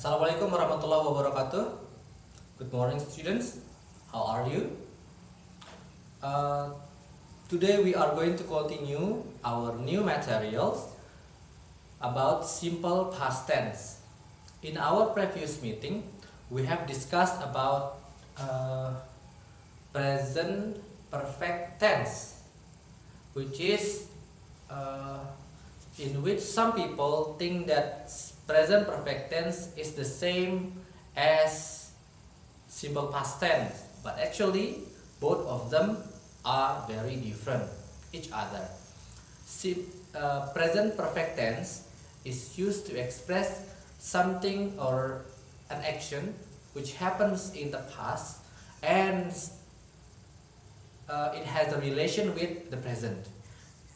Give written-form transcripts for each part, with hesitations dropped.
Assalamualaikum warahmatullahi wabarakatuh. Good morning, students. How are you? Today we are going to continue our new materials about simple past tense. In our previous meeting, we have discussed about present perfect tense, which is in which some people think that present perfect tense is the same as simple past tense, but actually both of them are very different each other. Present perfect tense is used to express something or an action which happens in the past and it has a relation with the present,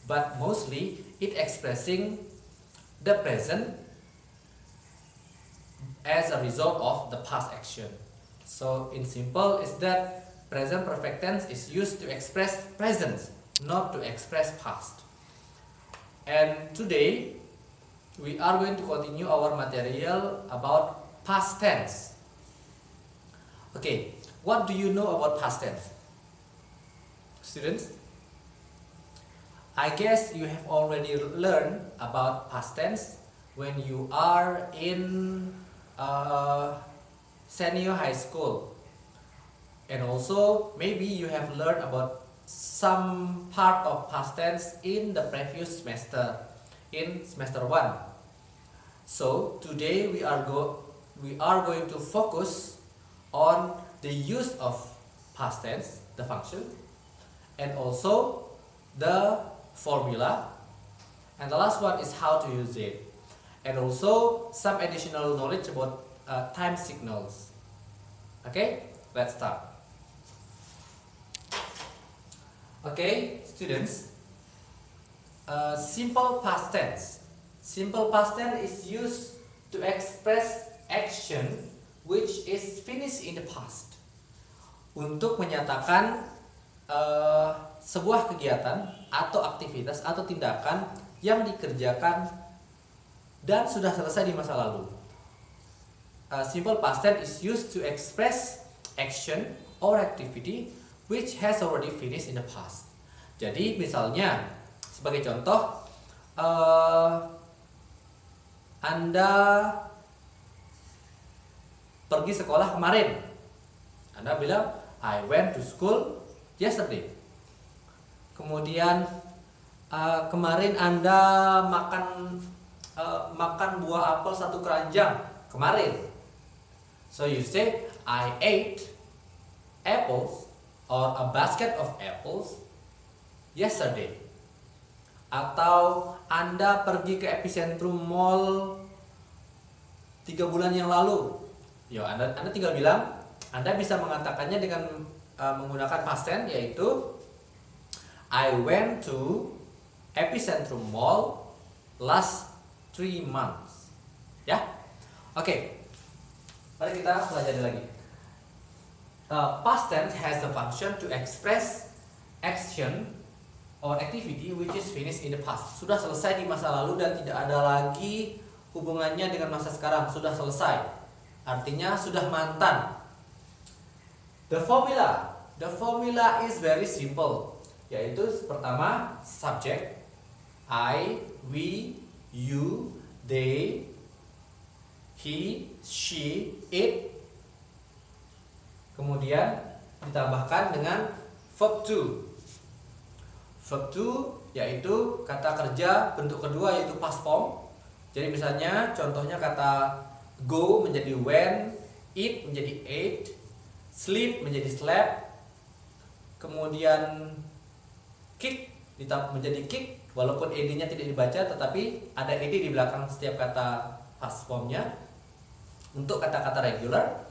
but mostly it expressing the present as a result of the past action. So in simple is that present perfect tense is used to express present, not to express past. And today we are going to continue our material about past tense. Okay, what do you know about past tense, students? I guess you have already learned about past tense when you are in senior high school, and also maybe you have learned about some part of past tense in the previous semester, in semester 1. So today we are going to focus on the use of past tense, the function, and also the formula, and the last one is how to use it, and also some additional knowledge about time signals. Okay, let's start. Okay, students, simple past tense. Simple past tense is used to express action which is finished in the past. Untuk menyatakan sebuah kegiatan atau aktivitas atau tindakan yang dikerjakan dan sudah selesai di masa lalu. Simple past tense is used to express action or activity which has already finished in the past. Jadi misalnya sebagai contoh, Anda pergi sekolah kemarin. Anda bilang I went to school yesterday. Kemudian kemarin Anda makan buah apel 1 keranjang kemarin. So you say I ate apples or a basket of apples yesterday. Atau Anda pergi ke epicentrum mall 3 bulan yang lalu. Ya, Anda tinggal bilang, Anda bisa mengatakannya dengan menggunakan past tense, yaitu I went to epicentrum mall last 3 months. Ya, oke. Mari kita pelajari lagi. Past tense has the function to express action or activity which is finished in the past. Sudah selesai di masa lalu dan tidak ada lagi hubungannya dengan masa sekarang. Sudah selesai. Artinya sudah mantan. The formula is very simple. Yaitu pertama subject, I, we, you, they, he, she, it. Kemudian ditambahkan dengan verb to. Verb to yaitu kata kerja bentuk kedua yaitu past form. Jadi misalnya contohnya kata go menjadi went, eat menjadi ate, sleep menjadi slept, kemudian kick menjadi kick, walaupun ed-nya tidak dibaca tetapi ada ed di belakang setiap kata past formnya untuk kata-kata regular.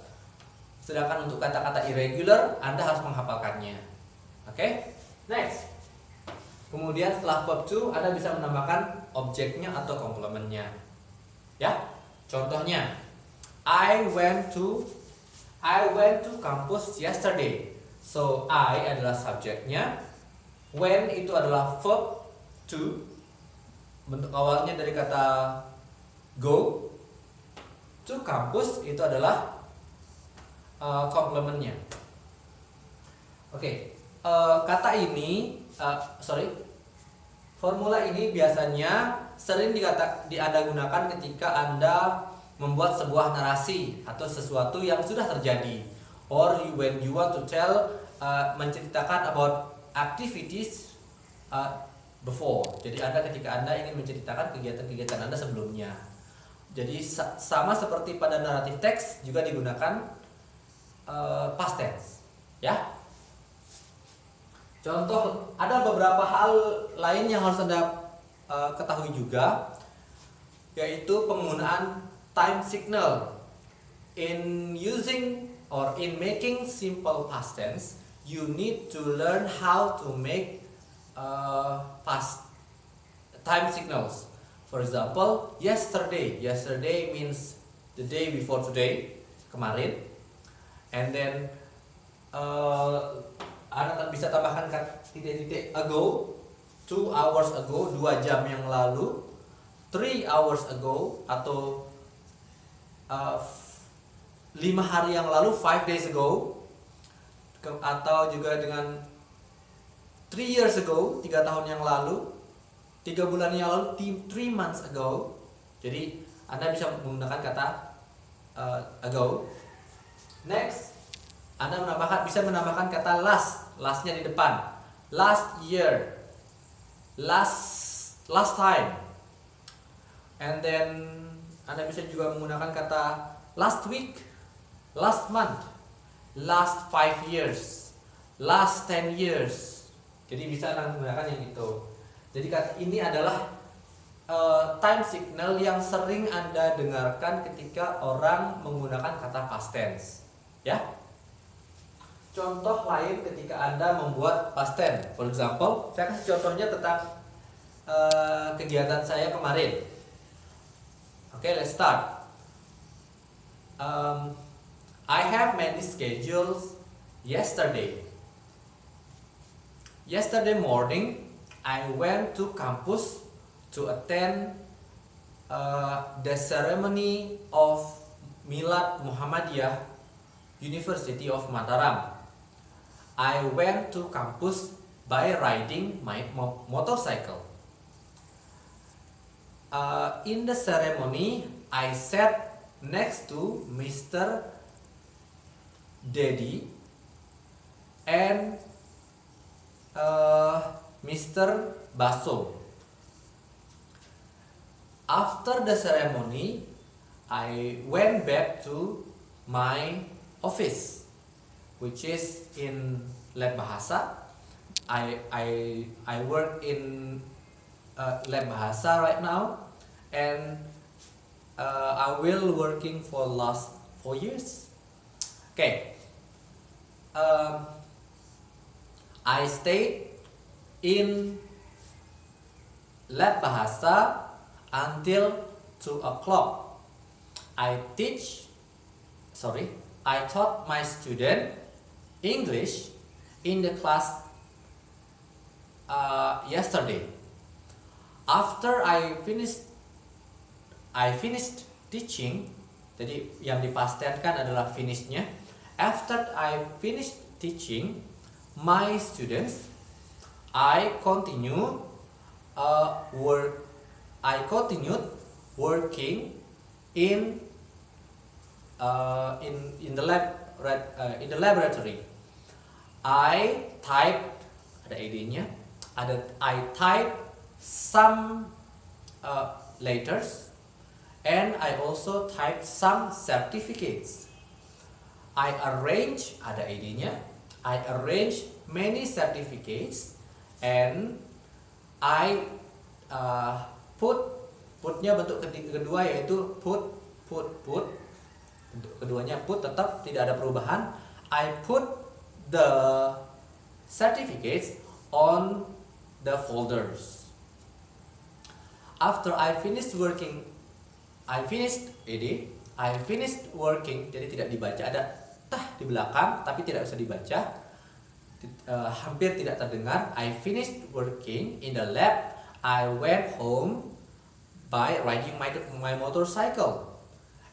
Sedangkan untuk kata-kata irregular Anda harus menghafalkannya. Oke? Next. Kemudian setelah verb to Anda bisa menambahkan objeknya atau komplementnya. Ya. Contohnya I went to campus yesterday. So I adalah subjeknya, when itu adalah verb to, bentuk awalnya dari kata go, to kampus itu adalah komplementnya. Oke, kata ini, formula ini biasanya sering Anda gunakan ketika Anda membuat sebuah narasi atau sesuatu yang sudah terjadi, or when you want to tell, menceritakan about activities before. Jadi ketika Anda ingin menceritakan kegiatan-kegiatan Anda sebelumnya. Jadi sama seperti pada naratif teks juga digunakan past tense, ya. Contoh, ada beberapa hal lain yang harus Anda ketahui juga, yaitu penggunaan time signal. In using or in making simple past tense, you need to learn how to make past time signals. For example, yesterday. Yesterday means the day before today, kemarin. And then Anda bisa tambahkan titik-titik ago, 2 hours ago, 2 jam yang lalu, 3 hours ago, atau 5 hari yang lalu, 5 days ago, atau juga dengan 3 years ago, 3 tahun yang lalu, 3 bulan yang lalu, 3 months ago. Jadi Anda bisa menggunakan kata ago. Next, Anda bisa menambahkan kata lastnya di depan. Last year, last time. And then Anda bisa juga menggunakan kata last week, last month, last 5 years, last 10 years. Jadi bisa Anda menggunakan yang itu. Jadi kata ini adalah time signal yang sering Anda dengarkan ketika orang menggunakan kata past tense, ya. Contoh lain ketika Anda membuat past tense. For example, saya kasih contohnya tentang kegiatan saya kemarin. Okay, let's start. I have many schedules yesterday. Yesterday morning, I went to campus to attend the ceremony of Milad Muhammadiyah University of Mataram. I went to campus by riding my motorcycle. In the ceremony, I sat next to Mr. Dedi and Mr. Baso. After the ceremony, I went back to my office, which is in Lab Bahasa. I work in Lab Bahasa right now, and I will working for last 4 years. Okay. I stayed in Lab Bahasa until 2 o'clock. I taught my student English in the class yesterday. After I finished teaching. Jadi yang dipastikan adalah finishnya. After I finished teaching my students, I continued working in the laboratory. I typed, ada ID-nya, I typed some letters, and I also typed some certificates. I arranged, ada ID-nya, I arranged many certificates, and I putnya bentuk kedua yaitu put. Bentuk keduanya put, tetap tidak ada perubahan. I put the certificates on the folders. After I finished working, I finished working, jadi tidak dibaca, ada tah di belakang tapi tidak bisa dibaca, hampir tidak terdengar. I finished working in the lab. I went home by riding my motorcycle,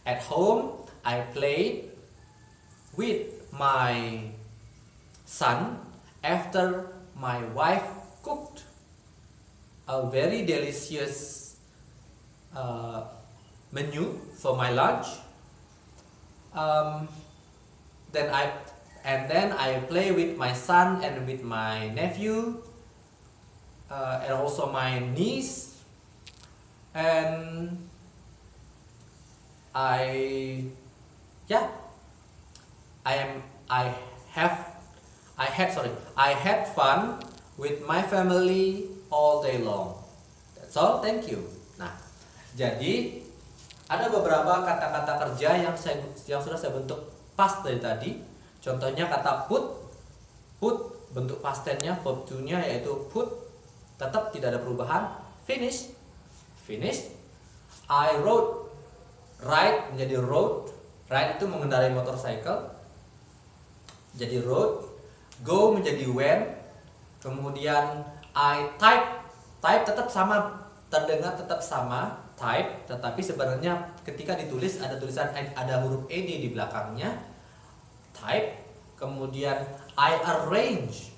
At home, I played with my son after my wife cooked a very delicious menu for my lunch. Then I play with my son and with my nephew, and also my niece, and I had fun with my family all day long. That's all. Thank you. Nah, jadi ada beberapa kata-kata kerja yang sudah saya bentuk past dari tadi. Contohnya kata put bentuk past tense-nya, verb to-nya yaitu put, tetap tidak ada perubahan. Finish. I ride menjadi rode. Ride itu mengendarai motorcycle, jadi rode. Go menjadi went. Kemudian I type tetap sama, terdengar tetap sama type, tetapi sebenarnya ketika ditulis ada tulisan, ada huruf ed di belakangnya, type. Kemudian I arrange,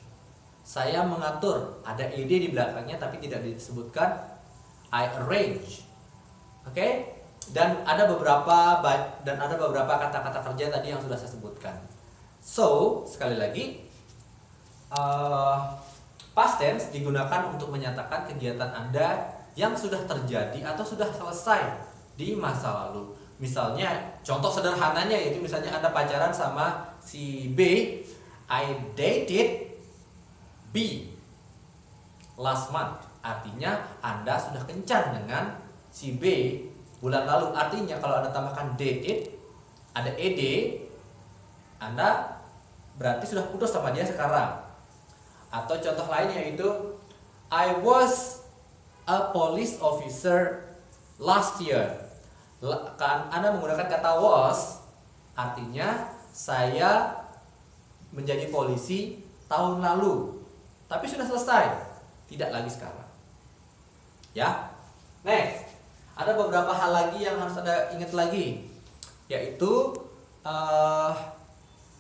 saya mengatur, ada ed di belakangnya tapi tidak disebutkan, I arrange. Oke? Dan ada beberapa kata-kata kerja tadi yang sudah saya sebutkan. So, sekali lagi, past tense digunakan untuk menyatakan kegiatan Anda yang sudah terjadi atau sudah selesai di masa lalu. Misalnya, contoh sederhananya yaitu misalnya Anda pacaran sama si B, I dated B last month. Artinya Anda sudah kencan dengan si B bulan lalu. Artinya kalau Anda tambahkan dated, ada ed, Anda berarti sudah putus sama dia sekarang. Atau contoh lainnya yaitu I was a police officer last year. Anda menggunakan kata was, artinya saya menjadi polisi tahun lalu, tapi sudah selesai, tidak lagi sekarang. Ya. Next, ada beberapa hal lagi yang harus Anda ingat lagi, yaitu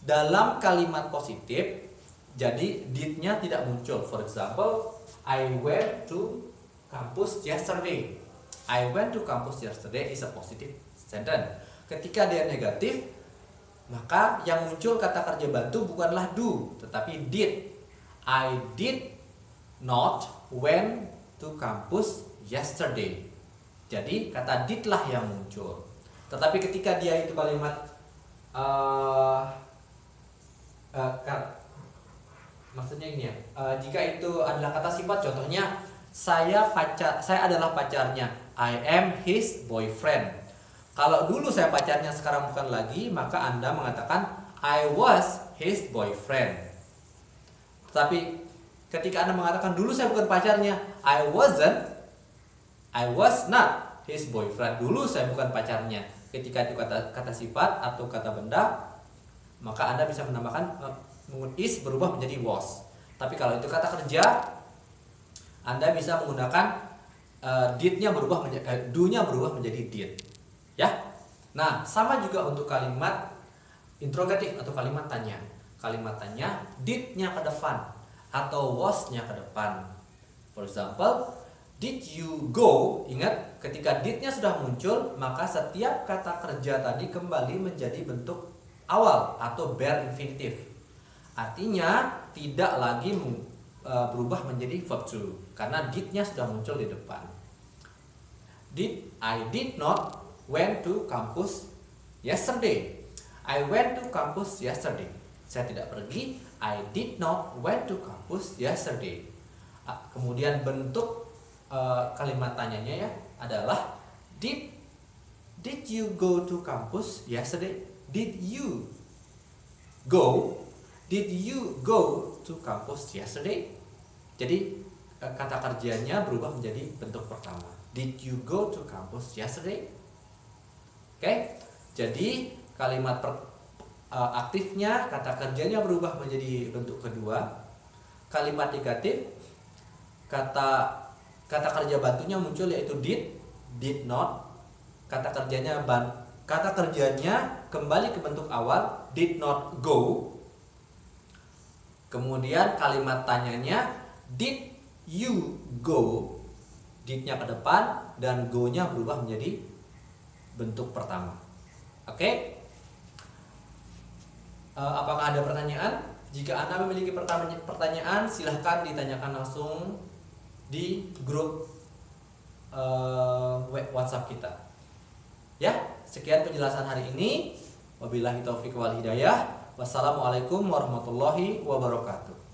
dalam kalimat positif, jadi did-nya tidak muncul. For example, I went to campus yesterday. I went to campus yesterday is a positive sentence. Ketika dia negatif, maka yang muncul kata kerja bantu bukanlah do, tetapi did. I did not went to campus yesterday. Jadi kata did lah yang muncul. Tetapi ketika dia itu kalimat maksudnya ini ya, jika itu adalah kata sifat, contohnya saya adalah pacarnya, I am his boyfriend. Kalau dulu saya pacarnya, sekarang bukan lagi, maka Anda mengatakan I was his boyfriend. Tapi ketika Anda mengatakan dulu saya bukan pacarnya, I was not his boyfriend. Dulu saya bukan pacarnya. Ketika itu kata sifat atau kata benda, maka Anda bisa menambahkan is berubah menjadi was. Tapi kalau itu kata kerja, Anda bisa menggunakan did-nya berubah menjadi do-nya berubah menjadi did. Ya. Nah, sama juga untuk kalimat interrogatif atau kalimat tanya. Kalimat tanya, did-nya ke depan atau was-nya ke depan. For example, did you go? Ingat, ketika did-nya sudah muncul, maka setiap kata kerja tadi kembali menjadi bentuk awal atau bare infinitive. Artinya tidak lagi berubah menjadi verb to, karena did-nya sudah muncul di depan. I did not went to campus yesterday. I went to campus yesterday. Saya tidak pergi. I did not went to campus yesterday. Kemudian bentuk kalimat tanyanya ya adalah did you go to campus yesterday? Did you go to campus yesterday? Jadi kata kerjanya berubah menjadi bentuk pertama. Did you go to campus yesterday? Oke, jadi kalimat aktifnya, kata kerjanya berubah menjadi bentuk kedua. Kalimat negatif, kata kerja bantunya muncul yaitu did not. Kata kerjanya kata kerjanya kembali ke bentuk awal, did not go. Kemudian kalimat tanyanya, did you go? Did-nya ke depan dan go-nya berubah menjadi bentuk pertama. Oke? Apakah ada pertanyaan? Jika Anda memiliki pertanyaan, silahkan ditanyakan langsung di grup WhatsApp kita. Ya, sekian penjelasan hari ini. Wabillahi taufiq wal hidayah. Wassalamualaikum warahmatullahi wabarakatuh.